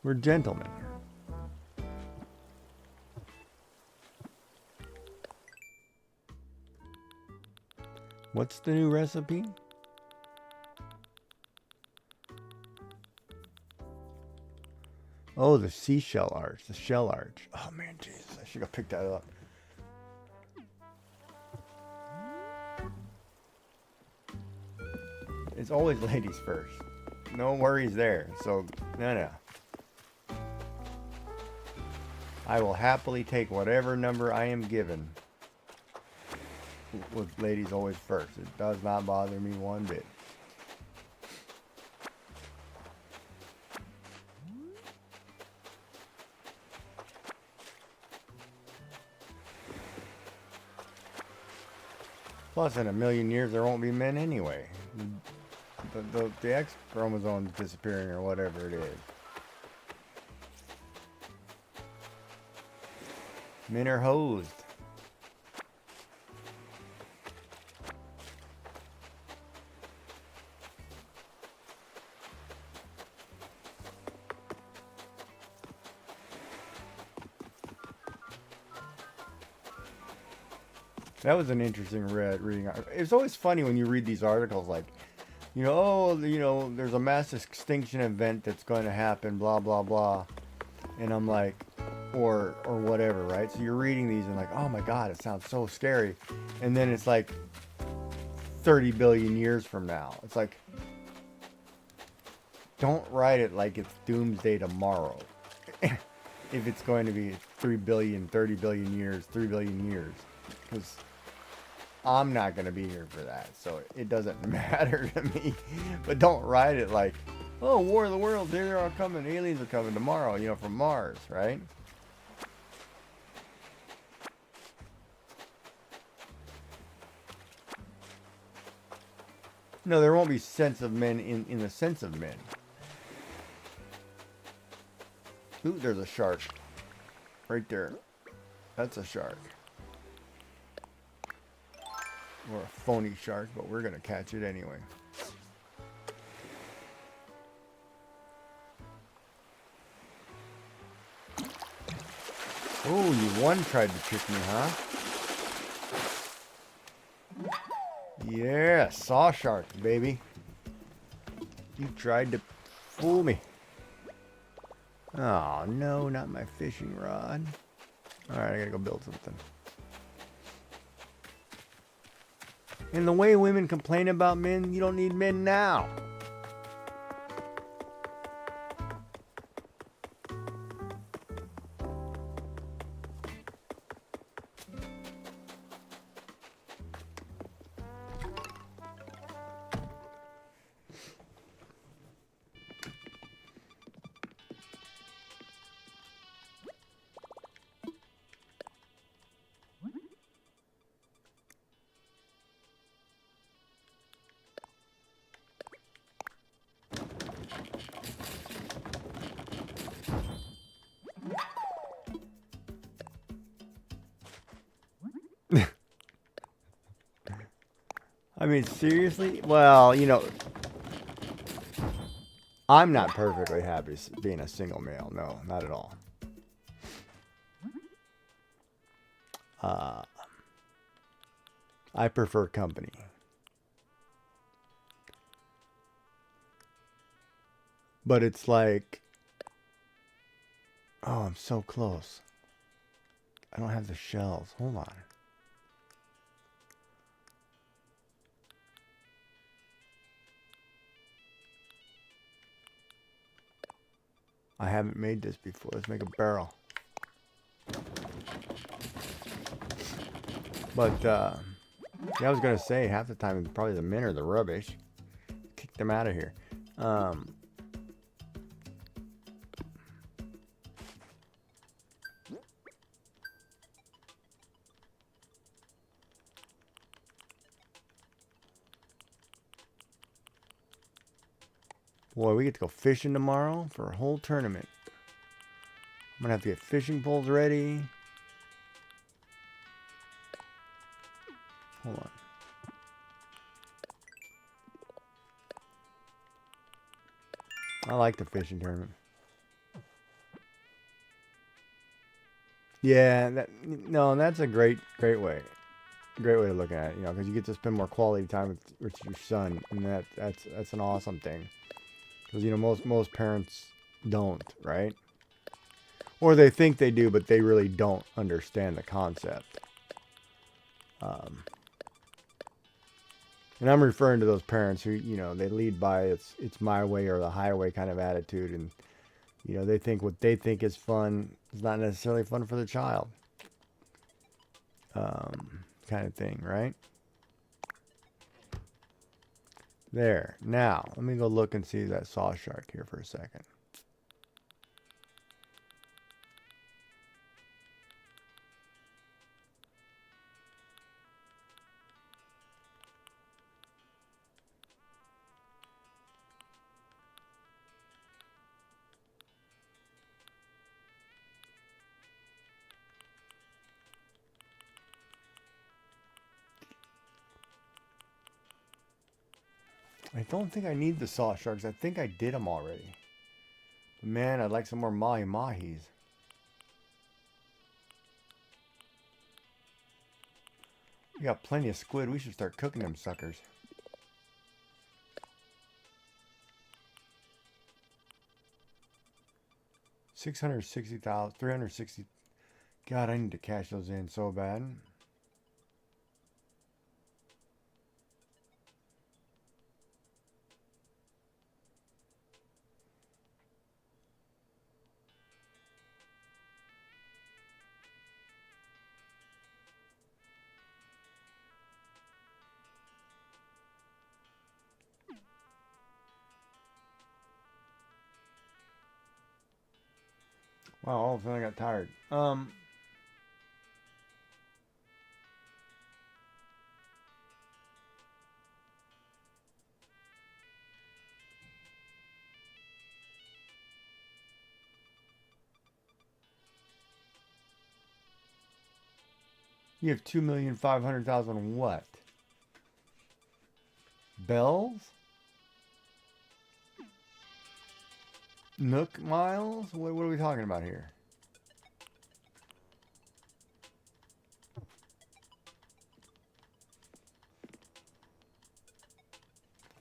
We're gentlemen. What's the new recipe? Oh, the seashell arch, the shell arch. Oh man, Jesus, I should go pick that up. It's always ladies first. No worries there. So, no. I will happily take whatever number I am given. With ladies always first. It does not bother me one bit. Plus, in a million years, there won't be men anyway. The X chromosome's disappearing or whatever it is. Men are hosed. That was an interesting reading. It's always funny when you read these articles like, you know, oh, you know, there's a mass extinction event that's going to happen, blah, blah, blah. And I'm like, or whatever, right? So you're reading these and like, oh my God, it sounds so scary. And then it's like 30 billion years from now. It's like, don't write it like it's doomsday tomorrow. If it's going to be 3 billion, 30 billion years, 3 billion years. Because I'm not going to be here for that. So it doesn't matter to me. But don't write it like, oh, War of the Worlds, they're all coming. Aliens are coming tomorrow, you know, from Mars, right? No, there won't be sense of men in the sense of men. Ooh, there's a shark. Right there. That's a shark. Or a phony shark, but we're going to catch it anyway. Oh, you one tried to trick me, huh? Yeah, saw shark, baby. You tried to fool me. Oh, no, not my fishing rod. Alright, I gotta go build something. And the way women complain about men, you don't need men now. I mean, seriously? Well, you know, I'm not perfectly happy being a single male. No, not at all. I prefer company. But it's like, oh, I'm so close. I don't have the shells. Hold on. I haven't made this before. Let's make a barrel. But, yeah, I was going to say, half the time, probably the men are the rubbish. Kick them out of here. Boy, we get to go fishing tomorrow for a whole tournament. I'm going to have to get fishing poles ready. Hold on. I like the fishing tournament. Yeah, that's a great way. Great way to look at it, you know, because you get to spend more quality time with your son, and that's an awesome thing. Because, you know, most parents don't, right? Or they think they do, but they really don't understand the concept. And I'm referring to those parents who, you know, they lead by it's my way or the highway kind of attitude, and, you know, they think what they think is fun It's not necessarily fun for the child. Kind of thing, right? There. Now, let me go look and see that saw shark here for a second. I don't think I need the saw sharks. I think I did them already. But man, I'd like some more mahi-mahis. We got plenty of squid. We should start cooking them suckers. $660,000, 360. God, I need to cash those in so bad. Wow, all of a sudden I got tired. You have 2,500,000 what? Bells? Nook miles? What are we talking about here?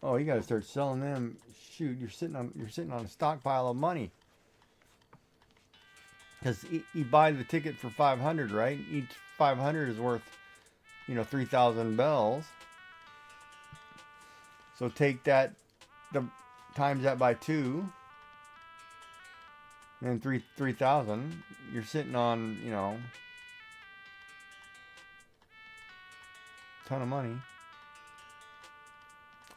Oh, you got to start selling them. Shoot, you're sitting on a stockpile of money. Because you buy the ticket for 500, right? Each 500 is worth, 3,000 bells. So take that, times that by 2, and 3,000. You're sitting on, a ton of money.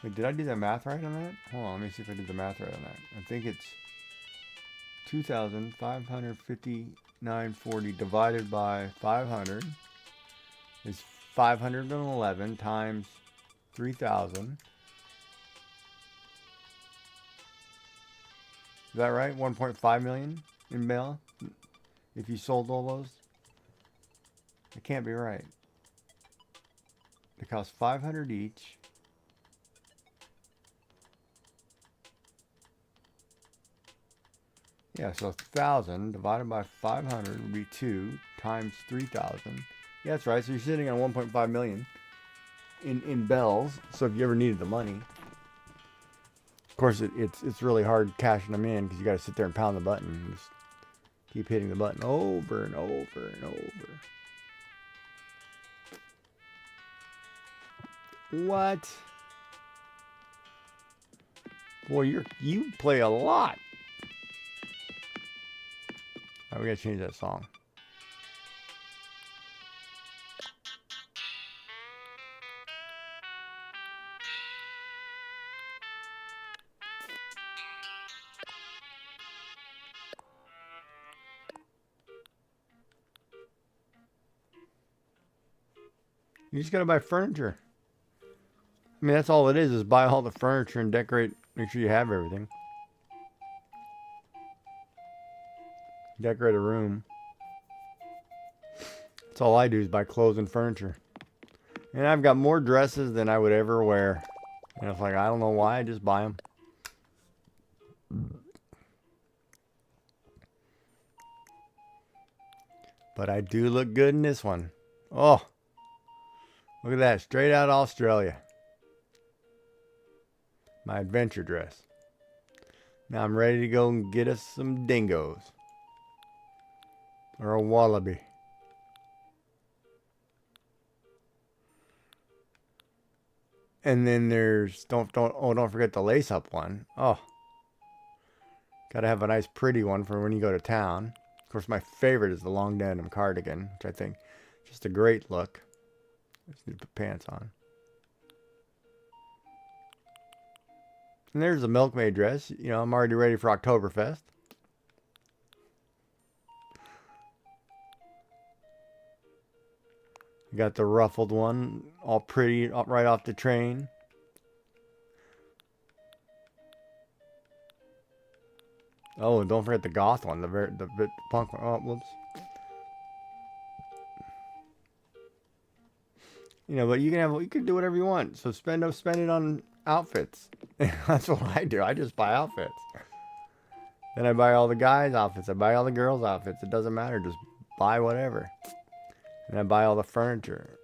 Wait, did I do the math right on that? Hold on, let me see if I did the math right on that. I think it's 2,559.40 divided by 500 is 511 times 3,000. Is that right? 1.5 million in bail if you sold all those? It can't be right. They cost 500 each. Yeah, so 1,000 divided by 500 would be 2 times 3,000. Yeah, that's right. So you're sitting on 1.5 million in bells. So if you ever needed the money, of course it's really hard cashing them in because you got to sit there and pound the button and just keep hitting the button over and over and over. What? Boy, you play a lot. All right, we gotta change that song. You just gotta buy furniture. I mean, that's all it is buy all the furniture and decorate, make sure you have everything. Decorate a room. That's all I do is buy clothes and furniture. And I've got more dresses than I would ever wear. And it's like, I don't know why, I just buy them. But I do look good in this one. Oh, look at that, straight out of Australia. My adventure dress. Now I'm ready to go and get us some dingoes. Or a wallaby. And then there's don't forget the lace up one. Oh. Gotta have a nice pretty one for when you go to town. Of Of course, my favorite is the long denim cardigan, which I think just a great look. Just need to put pants on. And there's the milkmaid dress. You know, I'm already ready for Oktoberfest. You got the ruffled one, all pretty, right off the train. Oh, and don't forget the goth one, the punk one. Oh, whoops. You know, but you can do whatever you want. So spend it on outfits. That's what I do. I just buy outfits. Then I buy all the guys' outfits. I buy all the girls' outfits. It doesn't matter. Just buy whatever. And I buy all the furniture.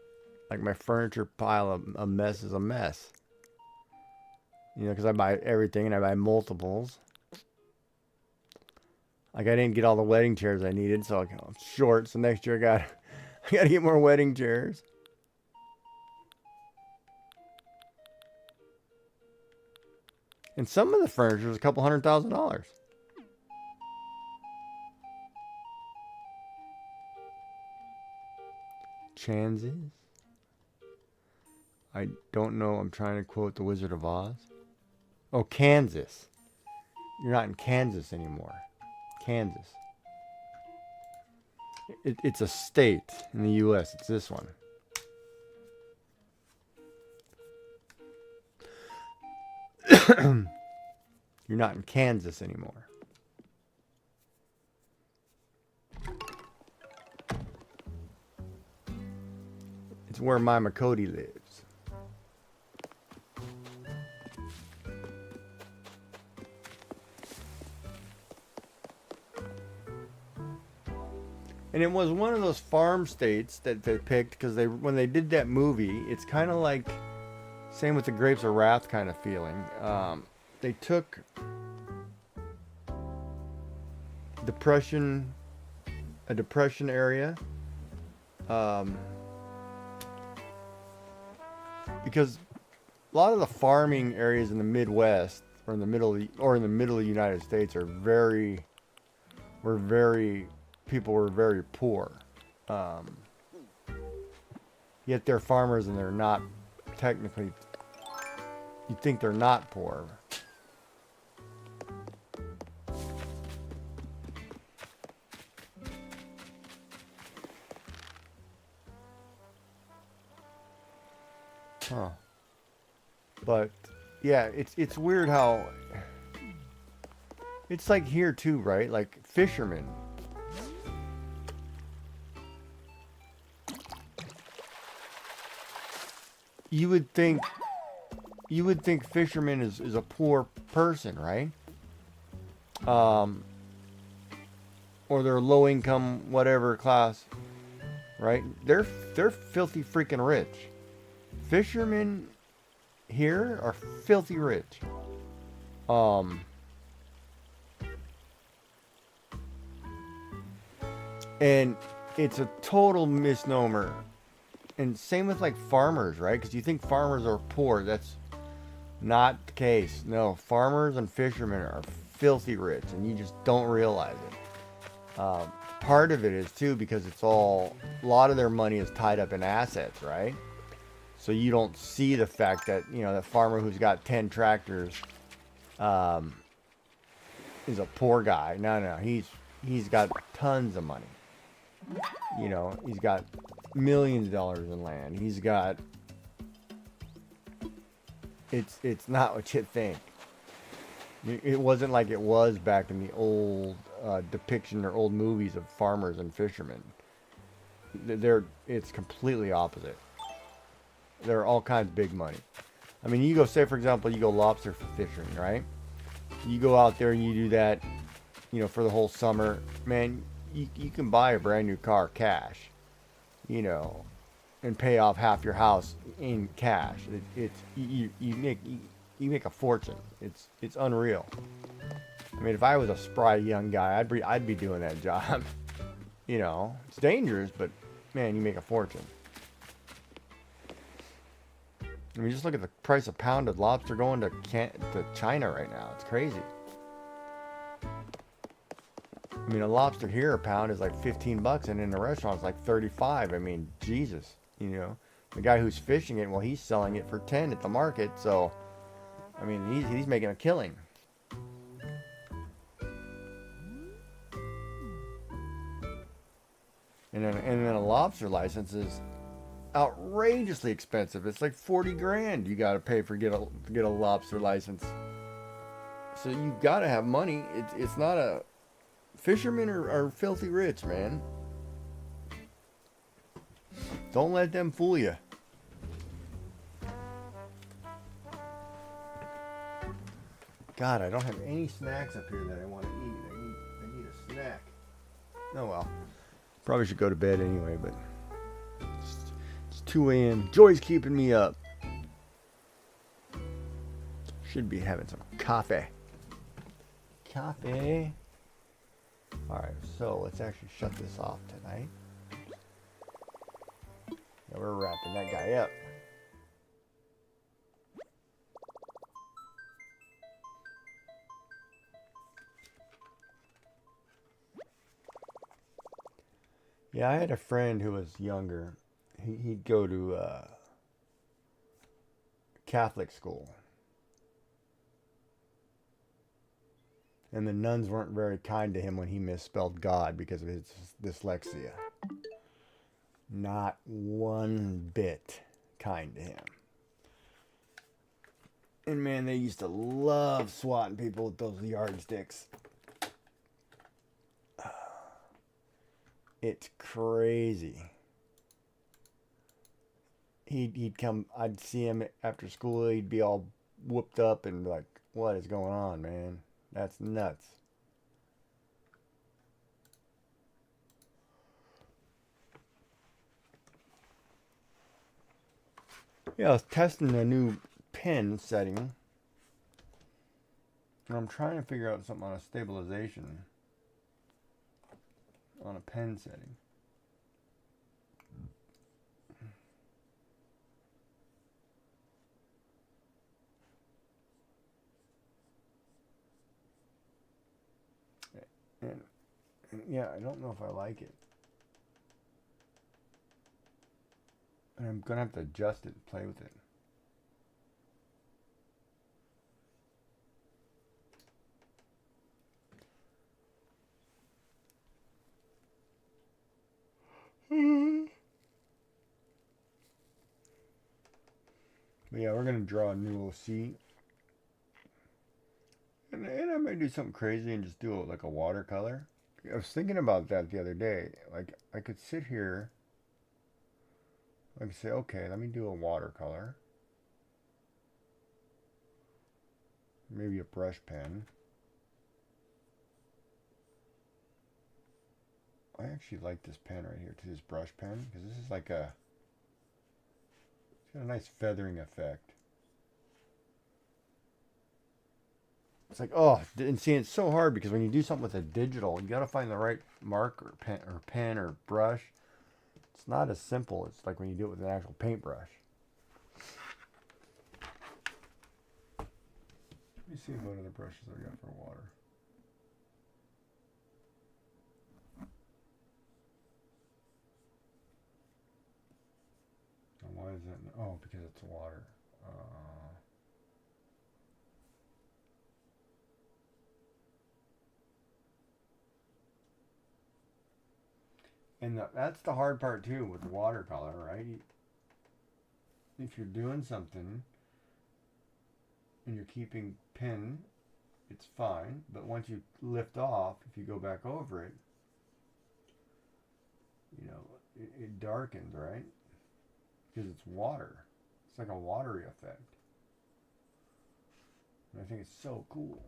Like my furniture pile of a mess is a mess. You know, because I buy everything and I buy multiples. Like I didn't get all the wedding chairs I needed, so I'm short. So next year I got to get more wedding chairs. And some of the furniture is a couple $100,000. Chances? I don't know. I'm trying to quote The Wizard of Oz. Oh, Kansas. You're not in Kansas anymore. Kansas. It's a state in the U.S. It's this one. You're not in Kansas anymore. It's where Mama Cody lives. And it was one of those farm states that they picked because when they did that movie, it's kind of like, same with the Grapes of Wrath kind of feeling. They took a depression area, because a lot of the farming areas in the Midwest or in the middle of the United States people were very poor. Yet they're farmers and they're not technically, you think they're not poor. Huh. But yeah, it's weird how it's like here too, right? Like fishermen. You would think fisherman is a poor person, right? Or they're low income, whatever class, right? They're filthy freaking rich. Fishermen here are filthy rich. And it's a total misnomer. And same with like farmers, right? Because you think farmers are poor. That's not the case. No, farmers and fishermen are filthy rich, and you just don't realize it. Part of it is too because a lot of their money is tied up in assets, right? So you don't see the fact that, you know, the farmer who's got 10 tractors is a poor guy. No, he's got tons of money. You know, he's got millions of dollars in land. He's got, it's not what you think. It wasn't like it was back in the old depiction or old movies of farmers and fishermen. It's completely opposite. There are all kinds of big money. I mean, you go, say for example, you go lobster fishing, right? You go out there and you do that, you know, for the whole summer. Man, you can buy a brand new car cash, you know, and pay off half your house in cash. You make a fortune. It's unreal. I mean, if I was a spry young guy, I'd be doing that job. You know, it's dangerous, but man, you make a fortune. I mean, just look at the price of pounded lobster going to China right now. It's crazy. I mean, a lobster here a pound is like 15 bucks, and in the restaurant it's like 35. I mean, Jesus, you know, the guy who's fishing it, well, he's selling it for 10 at the market. So, I mean, he's making a killing. And then a lobster license is outrageously expensive. It's like 40 grand you got to pay for get a lobster license. So you got to have money. It's not a fishermen are filthy rich, man. Don't let them fool you. God, I don't have any snacks up here that I want to eat. I need a snack. Oh well. Probably should go to bed anyway, but it's 2 a.m. Joy's keeping me up. Should be having some coffee. Coffee. Alright, so let's actually shut this off tonight. Yeah, we're wrapping that guy up. Yeah, I had a friend who was younger. He'd go to Catholic school. And the nuns weren't very kind to him when he misspelled God because of his dyslexia. Not one bit kind to him. And man, they used to love swatting people with those yardsticks. It's crazy. He'd come, I'd see him after school, he'd be all whooped up and like, what is going on, man? That's nuts. Yeah, I was testing a new pen setting. And I'm trying to figure out something on a stabilization on a pen setting. And yeah, I don't know if I like it. And I'm gonna have to adjust it and play with it. But yeah, we're gonna draw a new OC. And I might do something crazy and just do it like a watercolor. I was thinking about that the other day. Like, I could sit here. I could say, okay, let me do a watercolor. Maybe a brush pen. I actually like this pen right here, this brush pen, because this is like it's got a nice feathering effect. It's like, oh, and see, it's so hard because when you do something with a digital, you got to find the right marker, pen or brush. It's not as simple. It's like when you do it with an actual paintbrush. Let me see what other brushes I got for water. And why is that? Oh, because it's water. And that's the hard part too with the watercolor, right? If you're doing something and you're keeping pen, it's fine. But once you lift off, if you go back over it, you know, it darkens, right? Because it's water. It's like a watery effect. And I think it's so cool.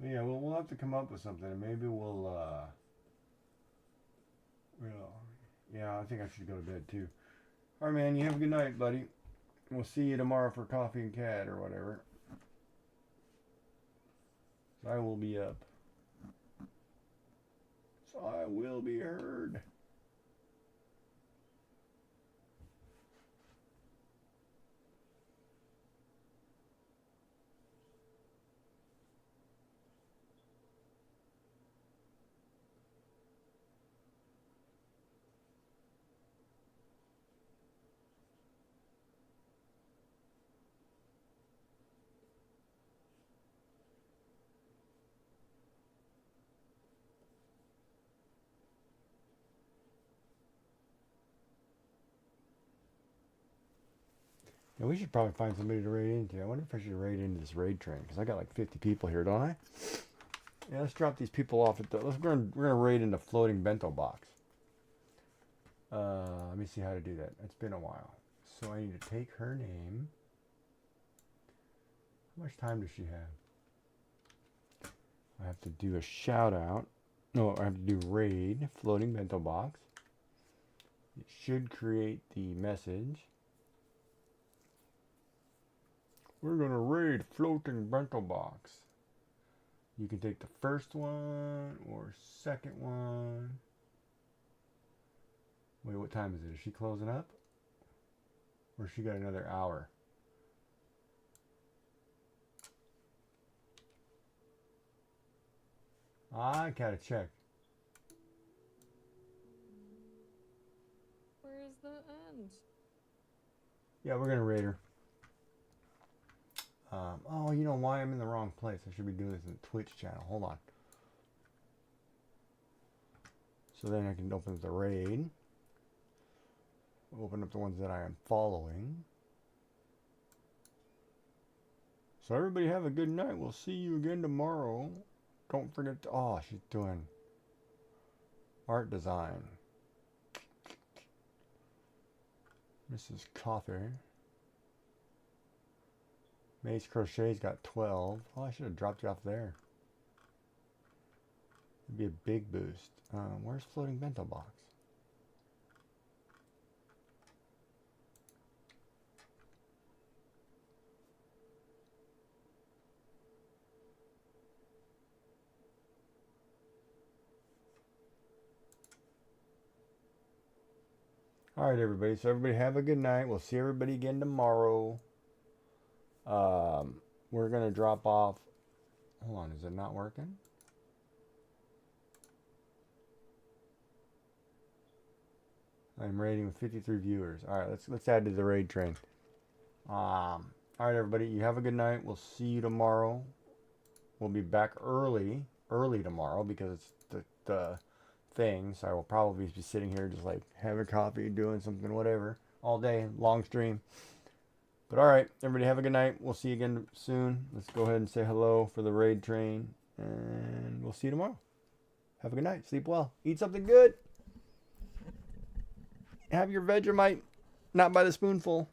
Yeah, well, we'll have to come up with something, and maybe yeah, I think I should go to bed too. All right, man, you have a good night, buddy. We'll see you tomorrow for coffee and cat or whatever. So I will be up. So I will be heard. Yeah, we should probably find somebody to raid into. I wonder if I should raid into this raid train because I got like 50 people here, don't I? Yeah, let's drop these people off at the. We're gonna raid into floating bento box. Let me see how to do that. It's been a while, so I need to take her name. How much time does she have? I have to do a shout out. No, I have to do raid floating bento box. It should create the message. We're gonna raid floating bento box. You can take the first one or second one. Wait, what time is it? Is she closing up? Or she got another hour? I gotta check. Where's the end? Yeah, we're gonna raid her. Oh, you know why I'm in the wrong place? I should be doing this in the Twitch channel. Hold on. So then I can open up the raid. Open up the ones that I am following. So everybody have a good night. We'll see you again tomorrow. Don't forget to... Oh, she's doing art design. Mrs. Coffee. Mace Crochet's got 12. Oh, I should have dropped you off there. It'd be a big boost. Where's Floating Bento Box? All right, everybody. So everybody have a good night. We'll see everybody again tomorrow. We're going to drop off. Hold on. Is it not working? I'm raiding with 53 viewers. All right, let's add to the raid train. All right, everybody. You have a good night. We'll see you tomorrow. We'll be back early tomorrow because it's the thing. So I will probably be sitting here just like having coffee, doing something, whatever, all day. Long stream. But all right, everybody have a good night. We'll see you again soon. Let's go ahead and say hello for the raid train. And we'll see you tomorrow. Have a good night. Sleep well. Eat something good. Have your Vegemite, not by the spoonful.